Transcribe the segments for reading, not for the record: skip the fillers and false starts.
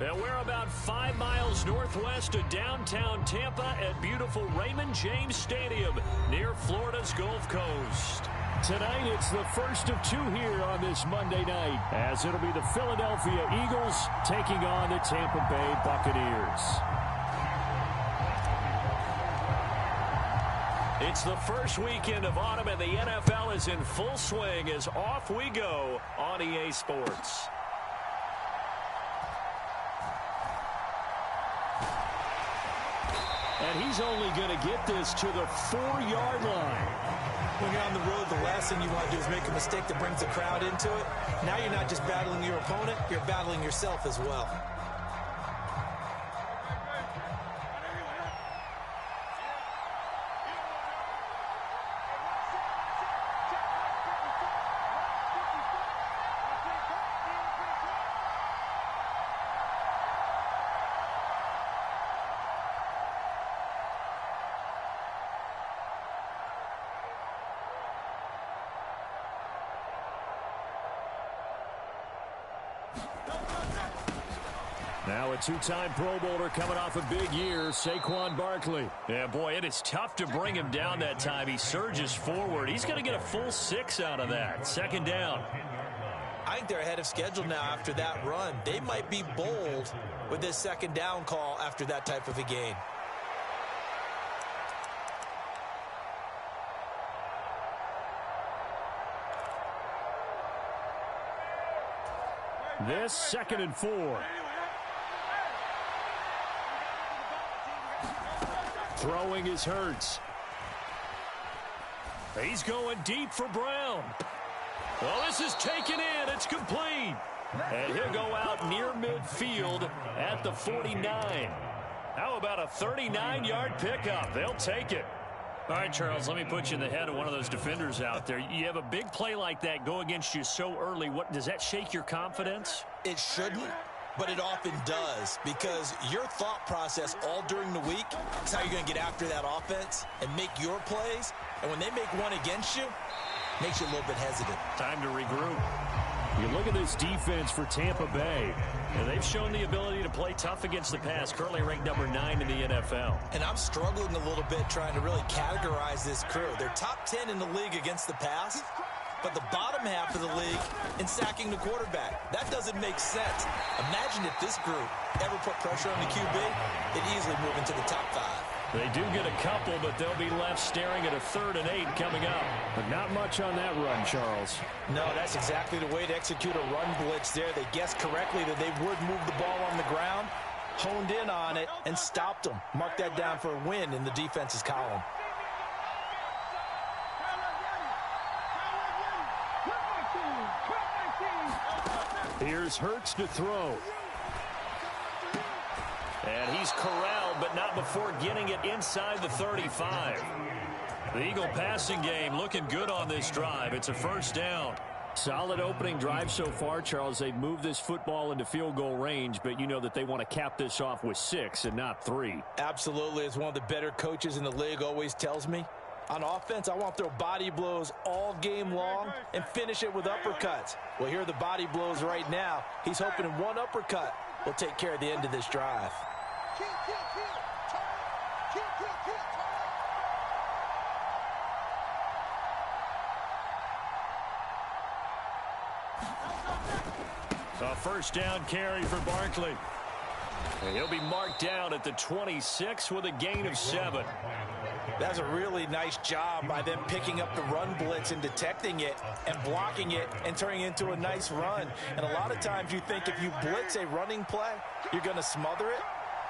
And we're about 5 miles northwest of downtown Tampa at beautiful Raymond James Stadium near Florida's Gulf Coast. Tonight, it's the first of two here on this Monday night, as it'll be the Philadelphia Eagles taking on the Tampa Bay Buccaneers. It's the first weekend of autumn, and the NFL is in full swing as off we go on EA Sports. And he's only going to get this to the 4-yard line. When you're on the road, the last thing you want to do is make a mistake that brings the crowd into it. Now you're not just battling your opponent, you're battling yourself as well. Now a two-time Pro Bowler coming off a big year, Saquon Barkley. Yeah, boy, it is tough to bring him down that time. He surges forward. He's going to get a full 6 out of that. Second down. I think they're ahead of schedule now after that run. They might be bold with this second down call after that type of a gain. This 2nd and 4. Throwing is Hurts. He's going deep for Brown. Well, this is taken in. It's complete. And he'll go out near midfield at the 49. How about a 39-yard pickup? They'll take it. All right, Charles, let me put you in the head of one of those defenders out there. You have a big play like that go against you so early. What does that shake your confidence? It shouldn't, but it often does, because your thought process all during the week is how you're going to get after that offense and make your plays. And when they make one against you, it makes you a little bit hesitant. Time to regroup. You look at this defense for Tampa Bay, and they've shown the ability to play tough against the pass, currently ranked number 9 in the NFL. And I'm struggling a little bit trying to really categorize this crew. They're top 10 in the league against the pass, but the bottom half of the league in sacking the quarterback. That doesn't make sense. Imagine if this group ever put pressure on the QB, they'd easily move into the top 5. They do get a couple, but they'll be left staring at a 3rd and 8 coming up. But not much on that run, Charles. No, that's exactly the way to execute a run blitz there. They guessed correctly that they would move the ball on the ground, honed in on it, and stopped them. Mark that down for a win in the defense's column. Here's Hurts to throw. And he's corralled, but not before getting it inside the 35. The Eagle passing game looking good on this drive. It's a first down. Solid opening drive so far, Charles. They've moved this football into field goal range, but you know that they want to cap this off with 6 and not 3. Absolutely. As one of the better coaches in the league always tells me, on offense, I want to throw body blows all game long and finish it with uppercuts. Well, here are the body blows right now. He's hoping one uppercut will take care of the end of this drive. A first down carry for Barkley. And he'll be marked down at the 26 with a gain of 7. That's a really nice job by them picking up the run blitz and detecting it and blocking it and turning it into a nice run. And a lot of times you think if you blitz a running play, you're going to smother it.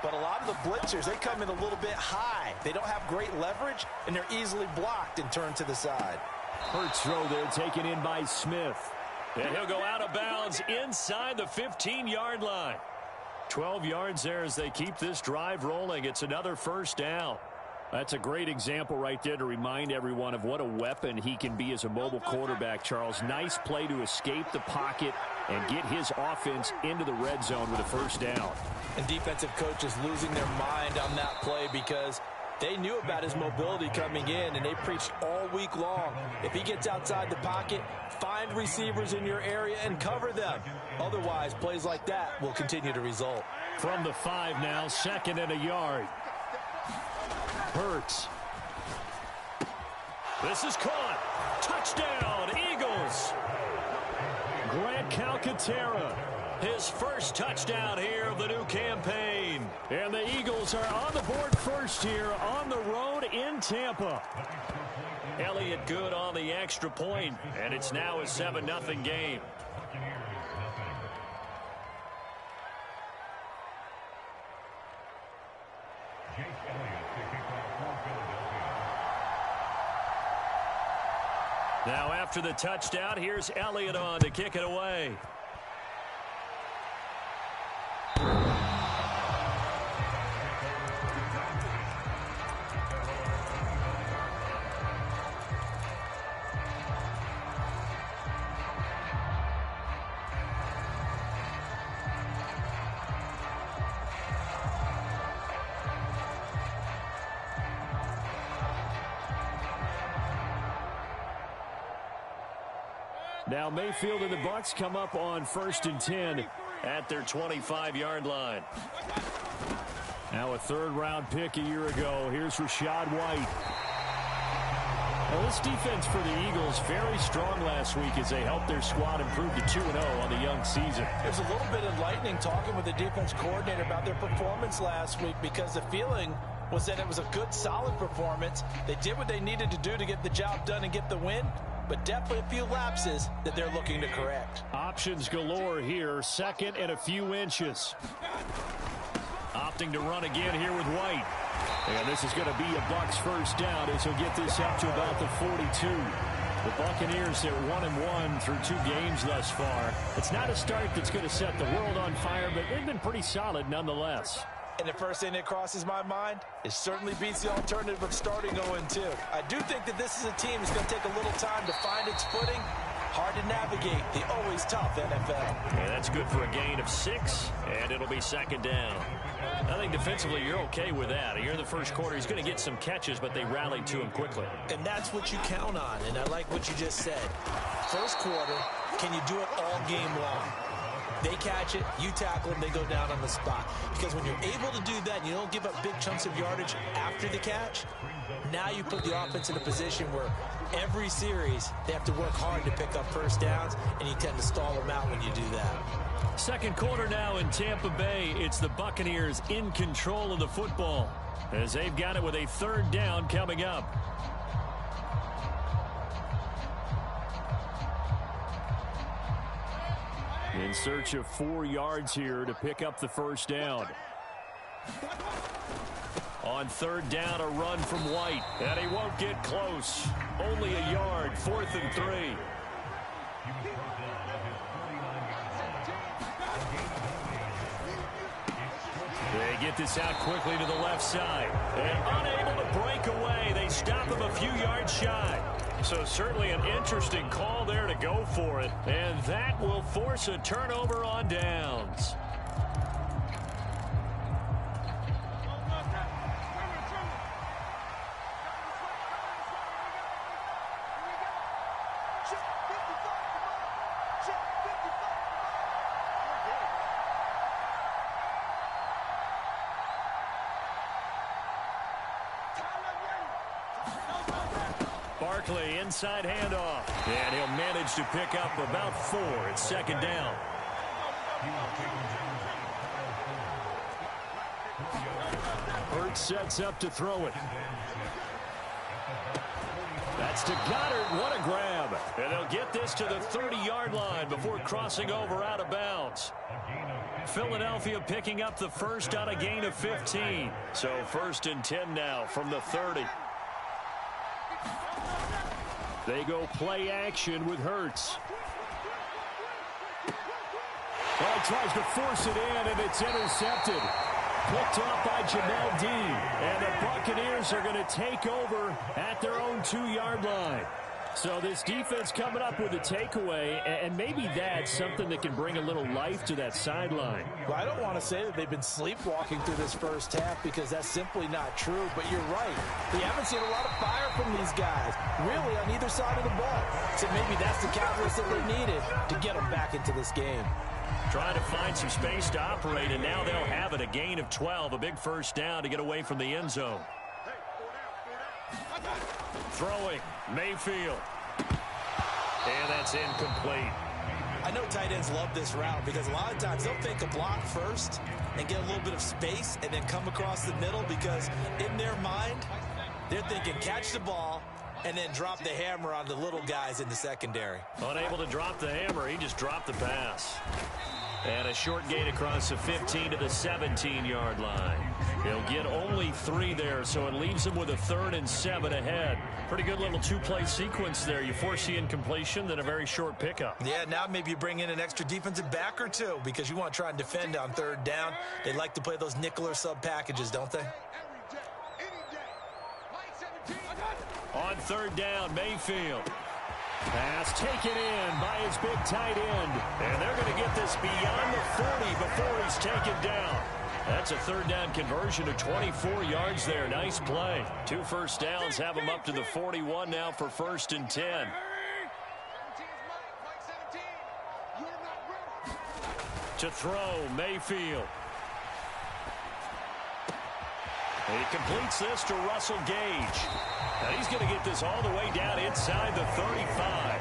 But a lot of the blitzers, they come in a little bit high. They don't have great leverage, and they're easily blocked and turned to the side. Hurts throw there taken in by Smith. And he'll go out of bounds inside the 15-yard line. 12 yards there as they keep this drive rolling. It's another first down. That's a great example right there to remind everyone of what a weapon he can be as a mobile quarterback, Charles. Nice play to escape the pocket and get his offense into the red zone with a first down. And defensive coaches losing their mind on that play because They knew about his mobility coming in, and they preached all week long. If he gets outside the pocket, find receivers in your area and cover them. Otherwise, plays like that will continue to result. From the 5 now, 2nd and a yard. Hurts. This is caught. Touchdown, Eagles. Grant Calcaterra, his first touchdown here of the new campaign. And the Eagles are on the board first here on the road in Tampa. Elliott good on the extra point, and it's now a 7-0 game. Now after the touchdown, here's Elliott on to kick it away. Now Mayfield and the Bucs come up on 1st and 10 at their 25-yard line. Now a 3rd-round pick a year ago. Here's Rachaad White. Now this defense for the Eagles very strong last week as they helped their squad improve to 2-0 on the young season. It was a little bit enlightening talking with the defense coordinator about their performance last week, because the feeling was that it was a good, solid performance. They did what they needed to do to get the job done and get the win, but definitely a few lapses that they're looking to correct. Options galore here. 2nd and a few inches. Opting to run again here with White. And this is going to be a Bucs first down as he'll get this up to about the 42. The Buccaneers, they're 1-1 through 2 games thus far. It's not a start that's going to set the world on fire, but they've been pretty solid nonetheless. And the first thing that crosses my mind, it certainly beats the alternative of starting 0-2. I do think that this is a team that's going to take a little time to find its footing. Hard to navigate the always tough NFL. Yeah, that's good for a gain of 6, and it'll be 2nd down. I think defensively you're okay with that. Here in the first quarter, he's going to get some catches, but they rallied to him quickly. And that's what you count on, and I like what you just said. First quarter, can you do it all game long? They catch it, you tackle them, they go down on the spot. Because when you're able to do that and you don't give up big chunks of yardage after the catch, now you put the offense in a position where every series they have to work hard to pick up first downs, and you tend to stall them out when you do that. 2nd quarter now in Tampa Bay. It's the Buccaneers in control of the football as they've got it with a 3rd down coming up. In search of 4 yards here to pick up the first down. On 3rd down, a run from White. And he won't get close. Only a yard, 4th and 3. They get this out quickly to the left side. And unable to break away. They stop him a few yards shy. So certainly an interesting call there to go for it. And that will force a turnover on downs. Barkley, inside handoff. And he'll manage to pick up about 4. It's 2nd down. Hurts sets up to throw it. That's to Goddard. What a grab. And they'll get this to the 30-yard line before crossing over out of bounds. Philadelphia picking up the first on a gain of 15. So 1st and 10 now from the 30. They go play action with Hurts. Well, he tries to force it in, and it's intercepted. Picked off by Jamel Dean. And the Buccaneers are going to take over at their own 2-yard line. So this defense coming up with a takeaway, and maybe that's something that can bring a little life to that sideline. Well, I don't want to say that they've been sleepwalking through this first half because that's simply not true, but you're right. We haven't seen a lot of fire from these guys, really, on either side of the ball. So maybe that's the catalyst that they needed to get them back into this game. Trying to find some space to operate, and now they'll have it. A gain of 12, a big first down to get away from the end zone. Throwing, Mayfield. And that's incomplete. I know tight ends love this route because a lot of times they'll fake a block first and get a little bit of space and then come across the middle because in their mind, they're thinking catch the ball and then drop the hammer on the little guys in the secondary. Unable to drop the hammer, he just dropped the pass. And a short gain across the 15 to the 17-yard line. He'll get only 3 there, so it leaves him with a 3rd and 7 ahead. Pretty good little 2-play sequence there. You force the incompletion, then a very short pickup. Yeah, now maybe you bring in an extra defensive back or two because you want to try and defend on 3rd down. They like to play those nickel or sub packages, don't they? On 3rd down, Mayfield. Pass taken in by his big tight end. And they're going to get this beyond the 40 before he's taken down. That's a 3rd down conversion of 24 yards there. Nice play. 2 first downs have him up to the 41 now for 1st and 10. To throw, Mayfield. He completes this to Russell Gage. And he's going to get this all the way down inside the 35.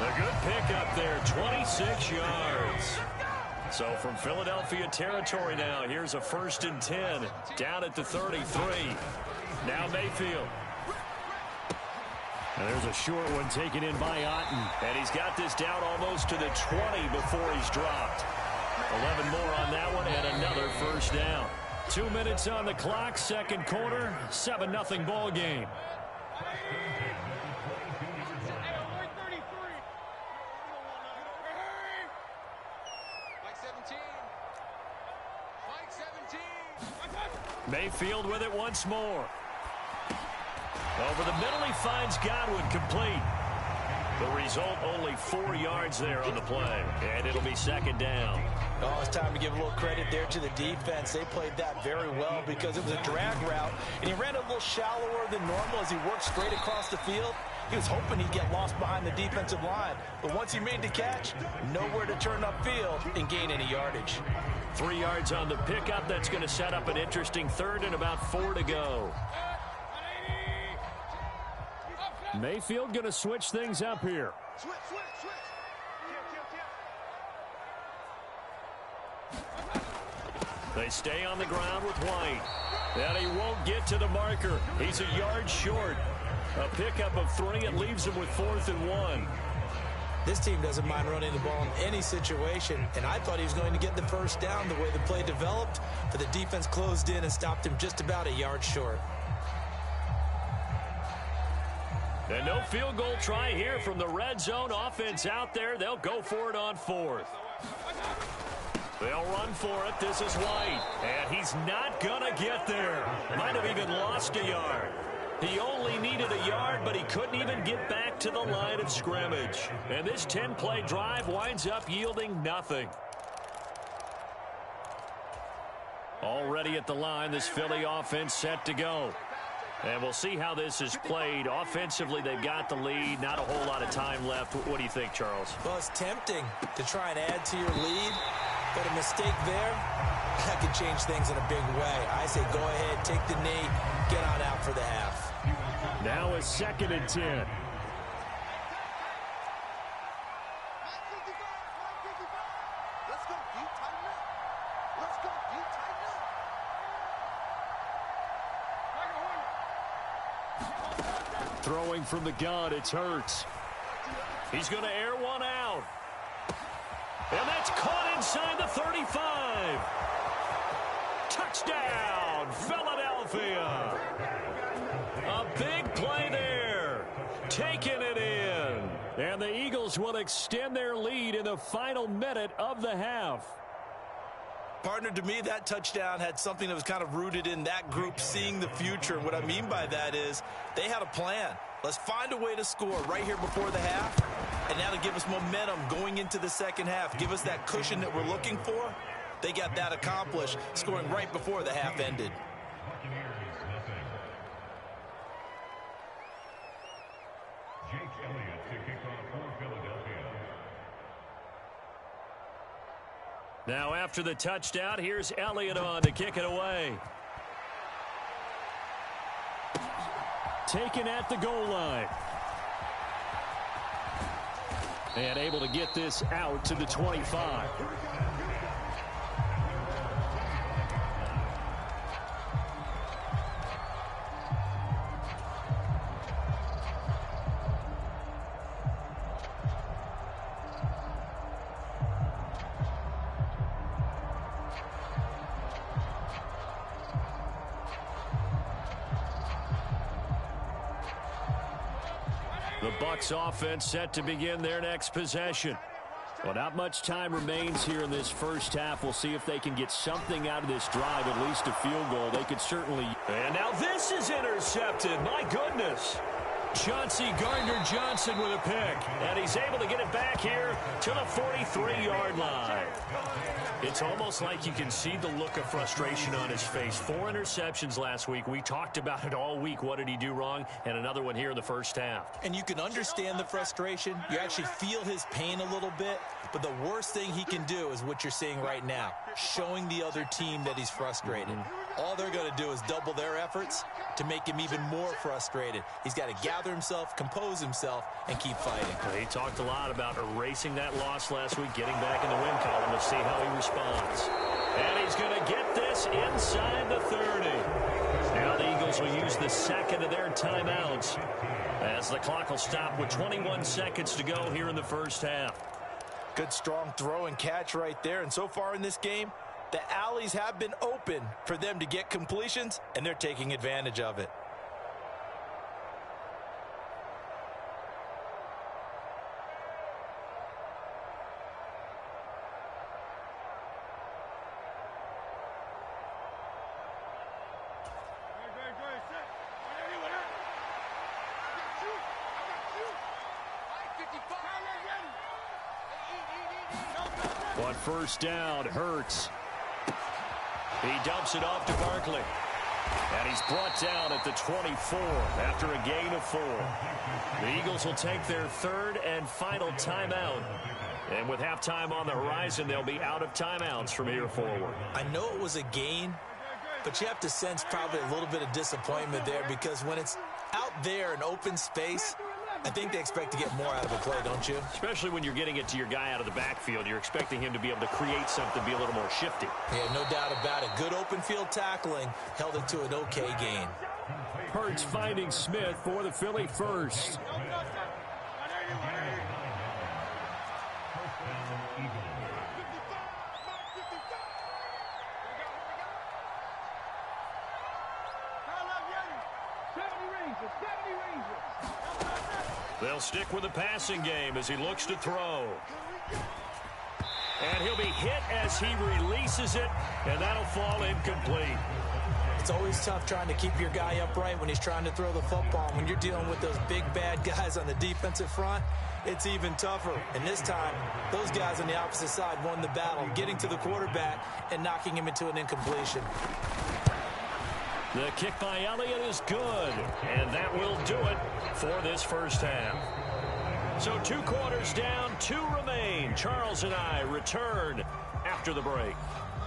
A good pickup there, 26 yards. So from Philadelphia territory now, here's a 1st and 10 down at the 33. Now Mayfield. And there's a short one taken in by Otten. And he's got this down almost to the 20 before he's dropped. 11 more on that one and another 1st down. 2 minutes on the clock, 2nd quarter, 7-0 ball game. Mayfield with it once more. Over the middle, he finds Godwin complete. The result, only 4 yards there on the play, and it'll be 2nd down. Oh, it's time to give a little credit there to the defense. They played that very well because it was a drag route, and he ran a little shallower than normal as he worked straight across the field. He was hoping he'd get lost behind the defensive line, but once he made the catch, nowhere to turn upfield and gain any yardage. 3 yards on the pickup. That's going to set up an interesting 3rd and about 4 to go. Mayfield going to switch things up here. They stay on the ground with White. And he won't get to the marker. He's a yard short. A pickup of 3. It leaves him with 4th and 1. This team doesn't mind running the ball in any situation, and I thought he was going to get the 1st down the way the play developed, but the defense closed in and stopped him just about a yard short. And no field goal try here from the red zone. Offense out there. They'll go for it on 4th. They'll run for it. This is White. And he's not going to get there. Might have even lost a yard. He only needed a yard, but he couldn't even get back to the line of scrimmage. And this 10-play drive winds up yielding nothing. Already at the line, this Philly offense set to go. And we'll see how this is played. Offensively, they've got the lead. Not a whole lot of time left. What do you think, Charles? Well, it's tempting to try and add to your lead, but a mistake there, that could change things in a big way. I say go ahead, take the knee, get on out for the half. Now a 2nd and 10. Throwing from the gun, it's Hurts. He's going to air one out. And that's caught inside the 35. Touchdown, Philadelphia. A big play there. Taking it in. And the Eagles will extend their lead in the final minute of the half. Partner, to me, that touchdown had something that was kind of rooted in that group seeing the future. And what I mean by that is they had a plan. Let's find a way to score right here before the half, and that'll give us momentum going into the second half. Give us that cushion that we're looking for. They got that accomplished, scoring right before the half ended. Now after the touchdown, here's Elliott on to kick it away. Taken at the goal line. And able to get this out to the 25. The Bucs offense set to begin their next possession. Well, not much time remains here in this first half. We'll see if they can get something out of this drive, at least a field goal. They could certainly. And now this is intercepted. My goodness. Chauncey Gardner-Johnson with a pick. And he's able to get it back here to the 43-yard line. It's almost like you can see the look of frustration on his face. 4 interceptions last week. We talked about it all week. What did he do wrong? And another one here in the first half. And you can understand the frustration. You actually feel his pain a little bit. But the worst thing he can do is what you're seeing right now, showing the other team that he's frustrated. All they're going to do is double their efforts to make him even more frustrated. He's got to gather himself, compose himself, and keep fighting. Well, he talked a lot about erasing that loss last week, getting back in the win column. We'll see how he responds. And he's going to get this inside the 30. Now the Eagles will use the second of their timeouts as the clock will stop with 21 seconds to go here in the first half. Good strong throw and catch right there. And so far in this game, the alleys have been open for them to get completions, and they're taking advantage of it. On first down, Hurts. He dumps it off to Barkley. And he's brought down at the 24 after a gain of 4. The Eagles will take their third and final timeout. And with halftime on the horizon, they'll be out of timeouts from here forward. I know it was a gain, but you have to sense probably a little bit of disappointment there, because when it's out there in open space, I think they expect to get more out of a play, don't you? Especially when you're getting it to your guy out of the backfield. You're expecting him to be able to create something, be a little more shifty. Yeah, no doubt about it. Good open field tackling held it to an okay gain. Hurts finding Smith for the Philly first. They'll stick with the passing game as he looks to throw. And he'll be hit as he releases it, and that'll fall incomplete. It's always tough trying to keep your guy upright when he's trying to throw the football. When you're dealing with those big, bad guys on the defensive front, it's even tougher. And this time, those guys on the opposite side won the battle, getting to the quarterback and knocking him into an incompletion. The kick by Elliott is good, and that will do it for this first half. So 2 quarters down, 2 remain. Charles and I return after the break.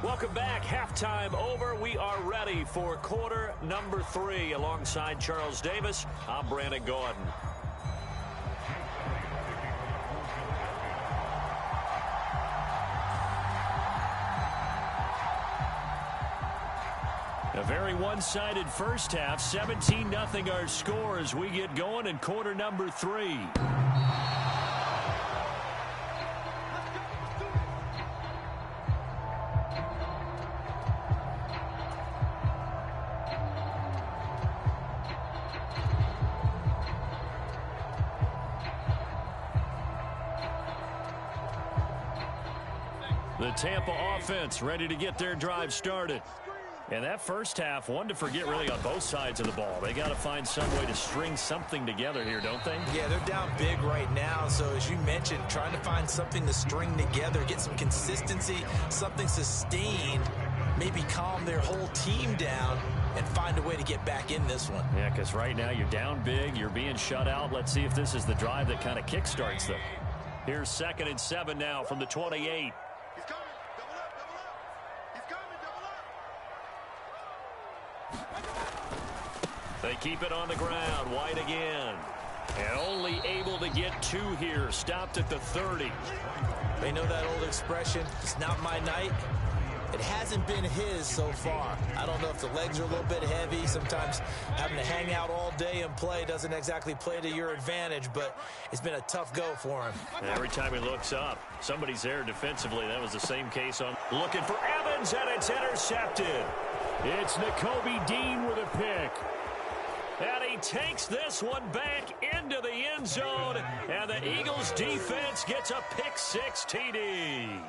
Welcome back. Halftime over. We are ready for quarter number 3. Alongside Charles Davis, I'm Brandon Gordon. A very one-sided first half. 17-0 our score as we get going in quarter number 3. The Tampa offense ready to get their drive started. And that first half, one to forget really on both sides of the ball. They got to find some way to string something together here, don't they? Yeah, they're down big right now. So as you mentioned, trying to find something to string together, get some consistency, something sustained, maybe calm their whole team down and find a way to get back in this one. Yeah, because right now you're down big, you're being shut out. Let's see if this is the drive that kind of kickstarts them. Here's 2nd and 7 now from the 28. They keep it on the ground. White again. And only able to get 2 here. Stopped at the 30. They know that old expression, it's not my night. It hasn't been his so far. I don't know if the legs are a little bit heavy. Sometimes having to hang out all day and play doesn't exactly play to your advantage, but it's been a tough go for him. And every time he looks up, somebody's there defensively. That was the same case on looking for Evans, and it's intercepted. It's Nakobe Dean with a pick. And he takes this one back into the end zone, and the Eagles defense gets a pick-6 TD.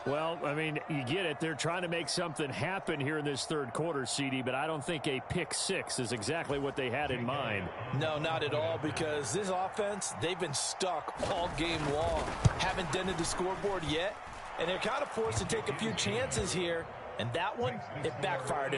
Well, I mean, you get it. They're trying to make something happen here in this third quarter, CD, but I don't think a pick-6 is exactly what they had in mind. No, not at all, because this offense, they've been stuck all game long. Haven't dented the scoreboard yet, and they're kind of forced to take a few chances here, and that one, it backfired.